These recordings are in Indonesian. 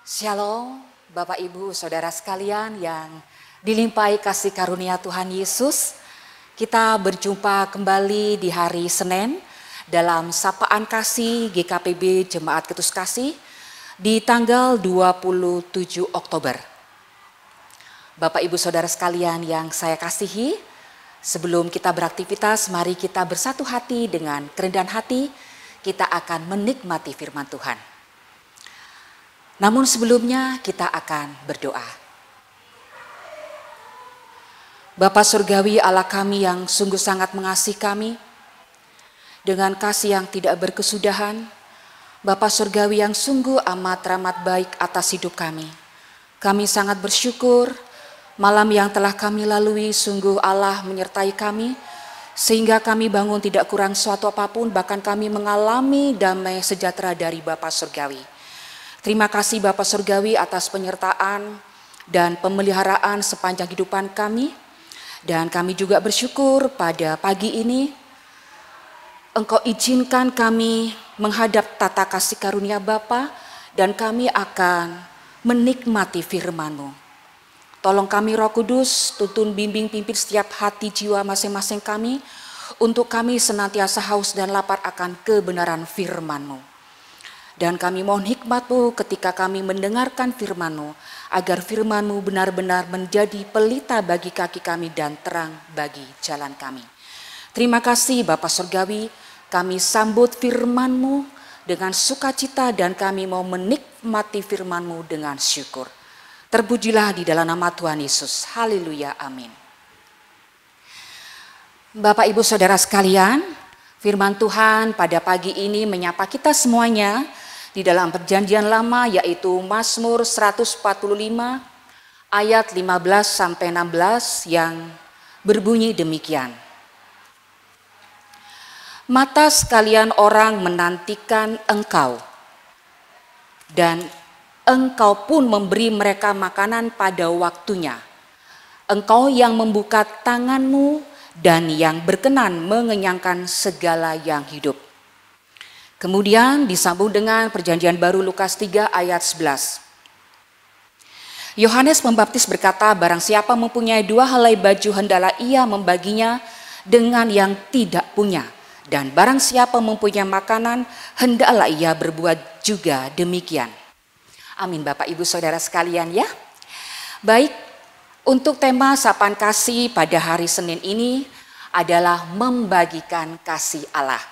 Shalom, Bapak Ibu Saudara sekalian yang dilimpahi kasih karunia Tuhan Yesus. Kita berjumpa kembali di hari Senin dalam Sapaan Kasih GKPB Jemaat Ketus Kasih di tanggal 27 Oktober. Bapak Ibu Saudara sekalian yang saya kasihi, sebelum kita beraktivitas, mari kita bersatu hati dengan kerendahan hati, kita akan menikmati firman Tuhan. Namun sebelumnya kita akan berdoa. Bapa Surgawi Allah kami yang sungguh sangat mengasihi kami, dengan kasih yang tidak berkesudahan, Bapa Surgawi yang sungguh amat baik atas hidup kami. Kami sangat bersyukur malam yang telah kami lalui, sungguh Allah menyertai kami, sehingga kami bangun tidak kurang suatu apapun, bahkan kami mengalami damai sejahtera dari Bapa Surgawi. Terima kasih Bapa Surgawi atas penyertaan dan pemeliharaan sepanjang kehidupan kami. Dan kami juga bersyukur pada pagi ini Engkau izinkan kami menghadap tata kasih karunia Bapa, dan kami akan menikmati firman-Mu. Tolong kami Roh Kudus, tuntun bimbing pimpin setiap hati jiwa masing-masing kami, untuk kami senantiasa haus dan lapar akan kebenaran firman-Mu. Dan kami mohon hikmat-Mu ketika kami mendengarkan firman-Mu, agar firman-Mu benar-benar menjadi pelita bagi kaki kami dan terang bagi jalan kami. Terima kasih Bapa Surgawi, kami sambut firman-Mu dengan sukacita dan kami mau menikmati firman-Mu dengan syukur. Terpujilah di dalam nama Tuhan Yesus. Haleluya, amin. Bapak Ibu Saudara sekalian, firman Tuhan pada pagi ini menyapa kita semuanya di dalam Perjanjian Lama, yaitu Mazmur 145 ayat 15 sampai 16 yang berbunyi demikian. Mata sekalian orang menantikan Engkau, dan Engkau pun memberi mereka makanan pada waktunya. Engkau yang membuka tangan-Mu dan yang berkenan mengenyangkan segala yang hidup. Kemudian disambung dengan Perjanjian Baru Lukas 3 ayat 11. Yohanes Pembaptis berkata, barang siapa mempunyai 2 helai baju hendaklah ia membaginya dengan yang tidak punya. Dan barang siapa mempunyai makanan hendaklah ia berbuat juga demikian. Amin Bapak Ibu Saudara sekalian ya. Baik, untuk tema Sapaan Kasih pada hari Senin ini adalah membagikan kasih Allah.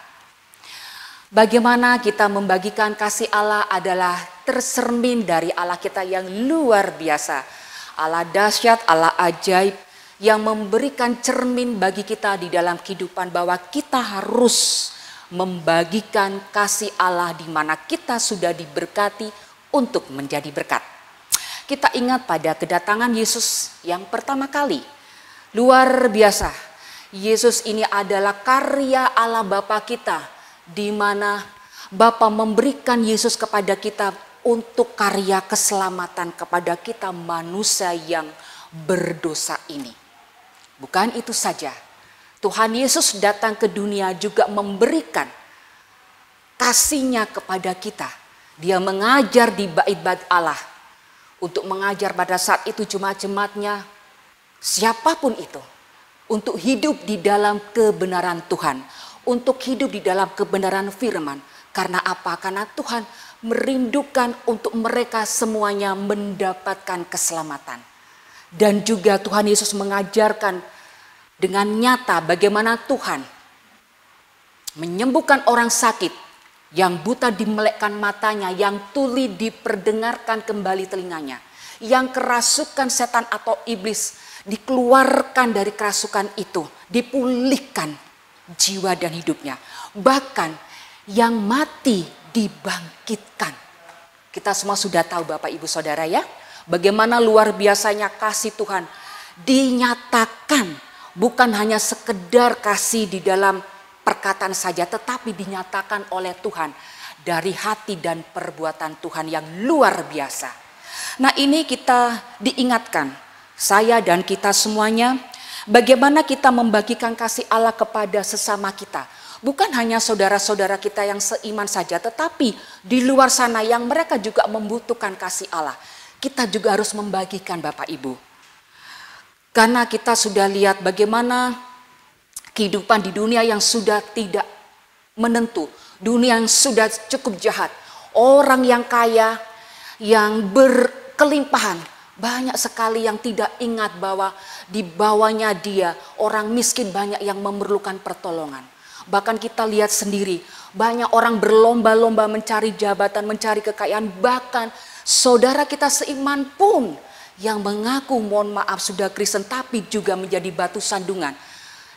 Bagaimana kita membagikan kasih Allah adalah tercermin dari Allah kita yang luar biasa. Allah dahsyat, Allah ajaib yang memberikan cermin bagi kita di dalam kehidupan bahwa kita harus membagikan kasih Allah di mana kita sudah diberkati untuk menjadi berkat. Kita ingat pada kedatangan Yesus yang pertama kali. Luar biasa. Yesus ini adalah karya Allah Bapa kita, di mana Bapa memberikan Yesus kepada kita untuk karya keselamatan kepada kita manusia yang berdosa ini. Bukan itu saja, Tuhan Yesus datang ke dunia juga memberikan kasih-Nya kepada kita. Dia mengajar di bait-bait Allah, untuk mengajar pada saat itu jemaat-jemaatnya, siapapun itu, untuk hidup di dalam kebenaran Tuhan, untuk hidup di dalam kebenaran firman. Karena apa? Karena Tuhan merindukan untuk mereka semuanya mendapatkan keselamatan. Dan juga Tuhan Yesus mengajarkan dengan nyata bagaimana Tuhan menyembuhkan orang sakit, yang buta dimelekkan matanya, yang tuli diperdengarkan kembali telinganya, yang kerasukan setan atau iblis dikeluarkan dari kerasukan itu, dipulihkan jiwa dan hidupnya. Bahkan yang mati dibangkitkan. Kita semua sudah tahu Bapak Ibu Saudara ya, bagaimana luar biasanya kasih Tuhan dinyatakan, bukan hanya sekedar kasih di dalam perkataan saja, tetapi dinyatakan oleh Tuhan dari hati dan perbuatan Tuhan yang luar biasa. Nah, ini kita diingatkan, saya dan kita semuanya, bagaimana kita membagikan kasih Allah kepada sesama kita. Bukan hanya saudara-saudara kita yang seiman saja, tetapi di luar sana yang mereka juga membutuhkan kasih Allah. Kita juga harus membagikan Bapak Ibu. Karena kita sudah lihat bagaimana kehidupan di dunia yang sudah tidak menentu. Dunia yang sudah cukup jahat. Orang yang kaya, yang berkelimpahan. Banyak sekali yang tidak ingat bahwa di bawahnya dia orang miskin banyak yang memerlukan pertolongan. Bahkan kita lihat sendiri, banyak orang berlomba-lomba mencari jabatan, mencari kekayaan. Bahkan saudara kita seiman pun yang mengaku mohon maaf sudah Kristen tapi juga menjadi batu sandungan.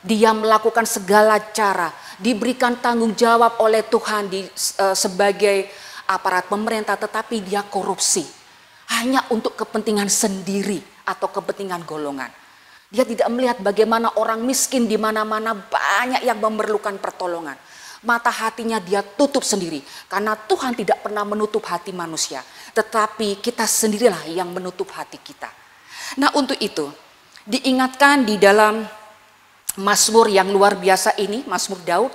Dia melakukan segala cara, diberikan tanggung jawab oleh Tuhan sebagai aparat pemerintah, tetapi dia korupsi. Hanya untuk kepentingan sendiri atau kepentingan golongan. Dia tidak melihat bagaimana orang miskin di mana-mana banyak yang memerlukan pertolongan. Mata hatinya dia tutup sendiri. Karena Tuhan tidak pernah menutup hati manusia. Tetapi kita sendirilah yang menutup hati kita. Nah untuk itu diingatkan di dalam Mazmur yang luar biasa ini, Mazmur Daud.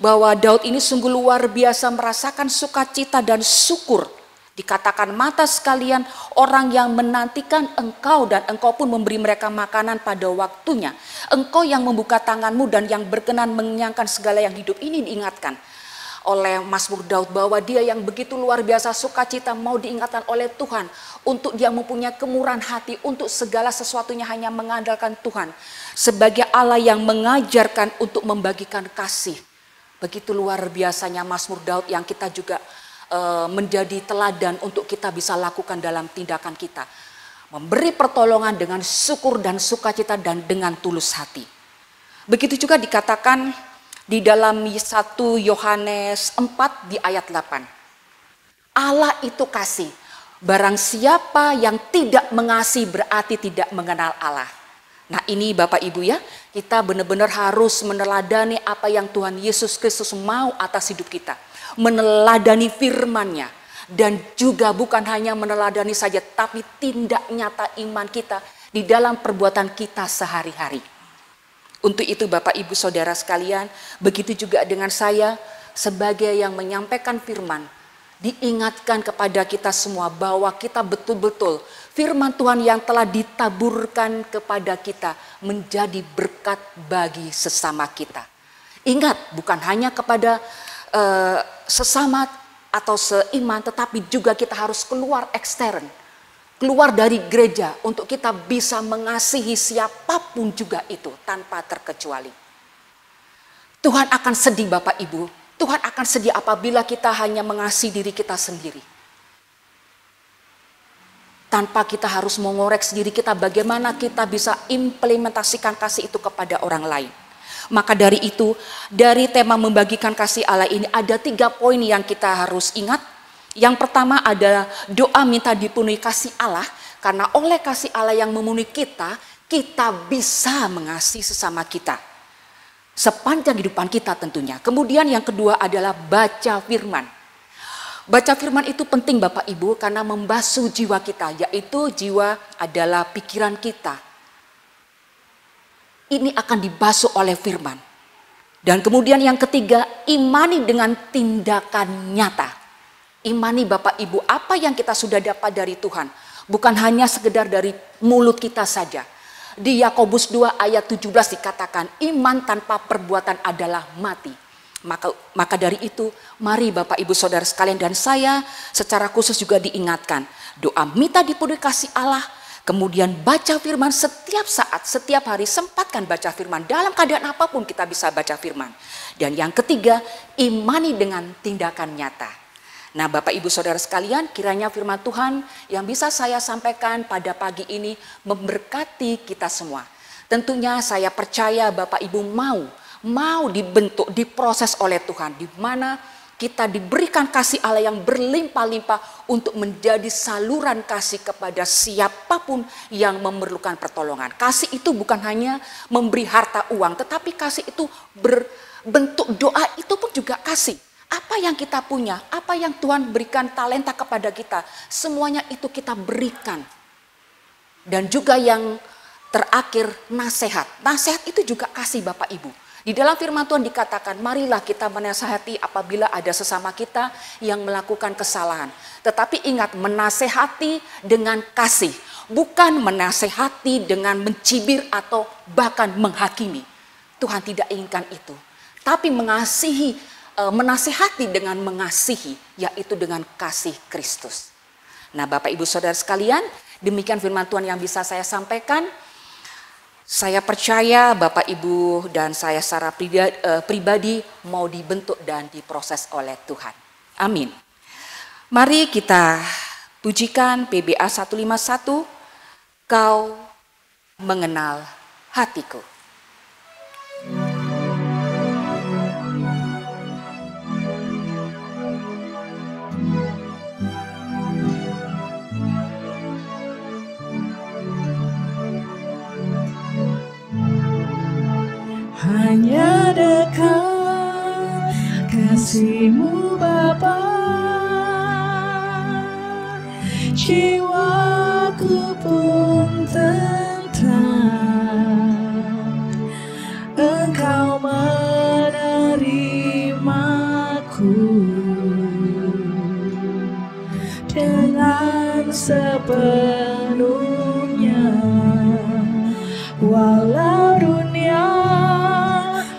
Bahwa Daud ini sungguh luar biasa merasakan sukacita dan syukur. Dikatakan mata sekalian orang yang menantikan engkau dan engkau pun memberi mereka makanan pada waktunya. Engkau yang membuka tanganmu dan yang berkenan mengenyangkan segala yang hidup. Ini diingatkan oleh Mazmur Daud bahwa dia yang begitu luar biasa sukacita mau diingatkan oleh Tuhan. Untuk dia mempunyai kemurahan hati untuk segala sesuatunya hanya mengandalkan Tuhan. Sebagai Allah yang mengajarkan untuk membagikan kasih. Begitu luar biasanya Mazmur Daud yang kita juga menjadi teladan untuk kita bisa lakukan dalam tindakan kita. Memberi pertolongan dengan syukur dan sukacita dan dengan tulus hati. Begitu juga dikatakan di dalam 1 Yohanes 4 di ayat 8. Allah itu kasih. Barang siapa yang tidak mengasihi berarti tidak mengenal Allah. Nah ini Bapak Ibu ya, kita benar-benar harus meneladani apa yang Tuhan Yesus Kristus mau atas hidup kita. Meneladani firman-Nya. Dan juga bukan hanya meneladani saja, tapi tindak nyata iman kita di dalam perbuatan kita sehari-hari. Untuk itu Bapak Ibu Saudara sekalian, begitu juga dengan saya sebagai yang menyampaikan firman. Diingatkan kepada kita semua bahwa kita betul-betul firman Tuhan yang telah ditaburkan kepada kita menjadi berkat bagi sesama kita. Ingat, bukan hanya kepada sesama atau seiman, tetapi juga kita harus keluar ekstern, keluar dari gereja untuk kita bisa mengasihi siapapun juga itu tanpa terkecuali. Tuhan akan sedih Bapak Ibu, Tuhan akan sedih apabila kita hanya mengasihi diri kita sendiri. Tanpa kita harus mengoreksi diri kita bagaimana kita bisa implementasikan kasih itu kepada orang lain. Maka dari itu, dari tema membagikan kasih Allah ini ada 3 poin yang kita harus ingat. Yang pertama adalah doa minta dipenuhi kasih Allah. Karena oleh kasih Allah yang memenuhi kita, kita bisa mengasihi sesama kita. Sepanjang kehidupan kita tentunya. Kemudian yang kedua adalah baca firman. Baca firman itu penting Bapak Ibu karena membasuh jiwa kita. Yaitu jiwa adalah pikiran kita. Ini akan dibasuh oleh firman. Dan kemudian yang ketiga, imani dengan tindakan nyata. Imani Bapak Ibu apa yang kita sudah dapat dari Tuhan. Bukan hanya sekedar dari mulut kita saja. Di Yakobus 2 ayat 17 dikatakan iman tanpa perbuatan adalah mati. Maka dari itu mari Bapak Ibu Saudara sekalian dan saya secara khusus juga diingatkan. Doa minta dipenuhi kasih Allah. Kemudian baca firman setiap saat, setiap hari sempatkan baca firman. Dalam keadaan apapun kita bisa baca firman. Dan yang ketiga, imani dengan tindakan nyata. Nah Bapak Ibu Saudara sekalian, kiranya firman Tuhan yang bisa saya sampaikan pada pagi ini memberkati kita semua. Tentunya saya percaya Bapak Ibu mau dibentuk, diproses oleh Tuhan. Di mana kita diberikan kasih Allah yang berlimpah-limpah untuk menjadi saluran kasih kepada siapapun yang memerlukan pertolongan. Kasih itu bukan hanya memberi harta uang, tetapi kasih itu berbentuk doa itu pun juga kasih. Apa yang kita punya, apa yang Tuhan berikan talenta kepada kita, semuanya itu kita berikan. Dan juga yang terakhir nasihat. Nasihat itu juga kasih Bapak Ibu. Di dalam firman Tuhan dikatakan, marilah kita menasehati apabila ada sesama kita yang melakukan kesalahan. Tetapi ingat, menasehati dengan kasih, bukan menasehati dengan mencibir atau bahkan menghakimi. Tuhan tidak inginkan itu. Tapi mengasihi, menasehati dengan mengasihi, yaitu dengan kasih Kristus. Nah, Bapak Ibu Saudara sekalian, demikian firman Tuhan yang bisa saya sampaikan. Saya percaya Bapak Ibu dan saya secara pribadi mau dibentuk dan diproses oleh Tuhan. Amin. Mari kita pujikan PBA 151, Kau Mengenal Hatiku. Hanya dekat kasih-Mu Bapa, jiwaku pun tentram. Engkau menerimaku dengan sepenuhnya, walau dunia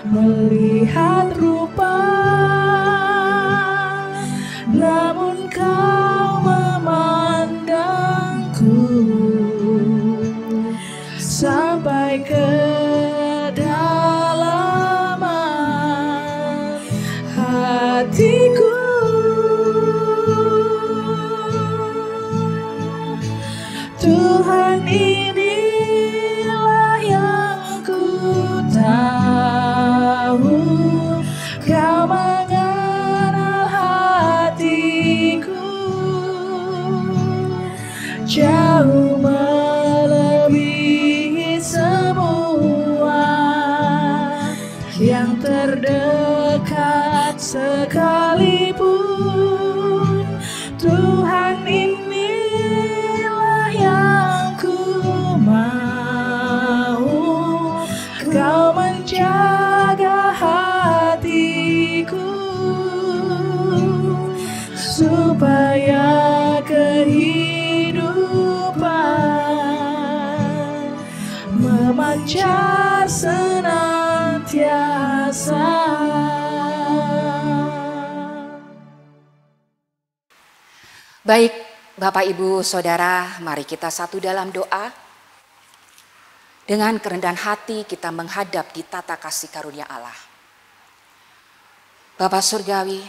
melihat rupa, namun Kau memandangku sampai ke kedalaman hatiku. Tuhan, inilah yang ku tahu, Kau mengenal hatiku, jauh melebihi semua yang terdekat sekalipun. Tuhan, inilah yang ku mau, Kau menjaga hatiku supaya kehidupan memancar senantiasa. Baik, Bapak Ibu Saudara, mari kita satu dalam doa. Dengan kerendahan hati kita menghadap di tata kasih karunia Allah. Bapa Surgawi,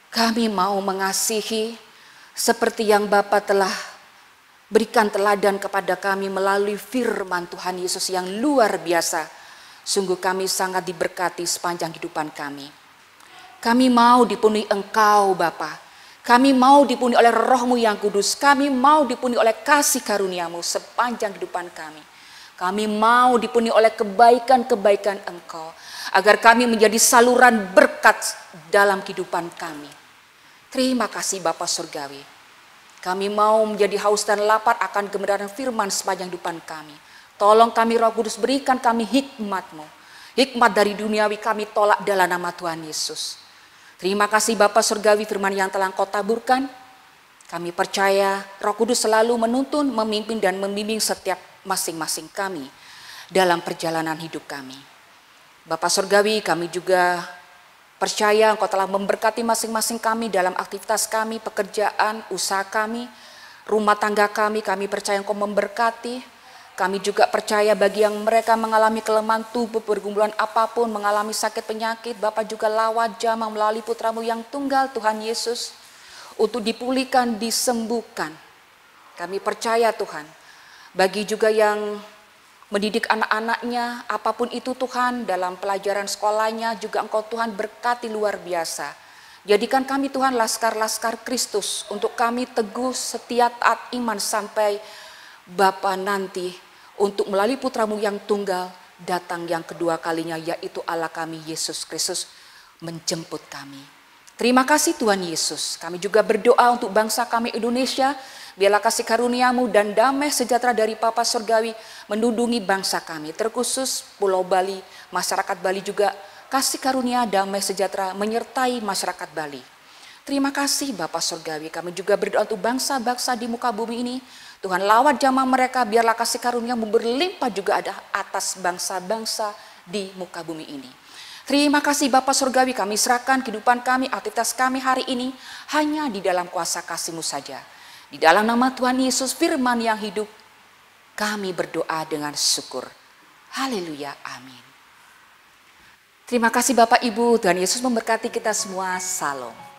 kami mau mengasihi seperti yang Bapa telah berikan teladan kepada kami melalui firman Tuhan Yesus yang luar biasa. Sungguh kami sangat diberkati sepanjang kehidupan kami. Kami mau dipenuhi Engkau Bapa. Kami mau dipenuhi oleh Roh-Mu yang kudus. Kami mau dipenuhi oleh kasih karunia-Mu sepanjang kehidupan kami. Kami mau dipenuhi oleh kebaikan-kebaikan Engkau. Agar kami menjadi saluran berkat dalam kehidupan kami. Terima kasih Bapa Surgawi. Kami mau menjadi haus dan lapar akan kebenaran firman sepanjang kehidupan kami. Tolong kami Roh Kudus, berikan kami hikmat-Mu. Hikmat dari duniawi kami tolak dalam nama Tuhan Yesus. Terima kasih Bapa Surgawi, firman yang telah Engkau taburkan. Kami percaya Roh Kudus selalu menuntun, memimpin dan membimbing setiap masing-masing kami dalam perjalanan hidup kami. Bapa Surgawi, kami juga percaya Engkau telah memberkati masing-masing kami dalam aktivitas kami, pekerjaan, usaha kami, rumah tangga kami. Kami percaya Engkau memberkati. Kami juga percaya bagi yang mereka mengalami kelemahan tubuh, pergumulan apapun, mengalami sakit penyakit, Bapa juga lawat jamah melalui Putra-Mu yang tunggal Tuhan Yesus untuk dipulihkan, disembuhkan. Kami percaya Tuhan, bagi juga yang mendidik anak-anaknya, apapun itu Tuhan, dalam pelajaran sekolahnya juga Engkau Tuhan berkati luar biasa. Jadikan kami Tuhan laskar-laskar Kristus untuk kami teguh setia taat iman sampai Bapa nanti untuk melalui Putra-Mu yang tunggal datang yang kedua kalinya, yaitu Allah kami Yesus Kristus menjemput kami. Terima kasih Tuhan Yesus. Kami juga berdoa untuk bangsa kami Indonesia. Biarlah kasih karunia-Mu dan damai sejahtera dari Bapa Surgawi menundungi bangsa kami, terkhusus Pulau Bali, masyarakat Bali juga kasih karunia damai sejahtera menyertai masyarakat Bali. Terima kasih Bapa Surgawi, kami juga berdoa untuk bangsa-bangsa di muka bumi ini. Tuhan lawat jamaah mereka, biarlah kasih karunia-Mu berlimpah juga ada atas bangsa-bangsa di muka bumi ini. Terima kasih Bapa Surgawi, kami serahkan kehidupan kami, aktivitas kami hari ini hanya di dalam kuasa kasih-Mu saja. Di dalam nama Tuhan Yesus firman yang hidup, kami berdoa dengan syukur. Haleluya, amin. Terima kasih Bapak Ibu, Tuhan Yesus memberkati kita semua, salam.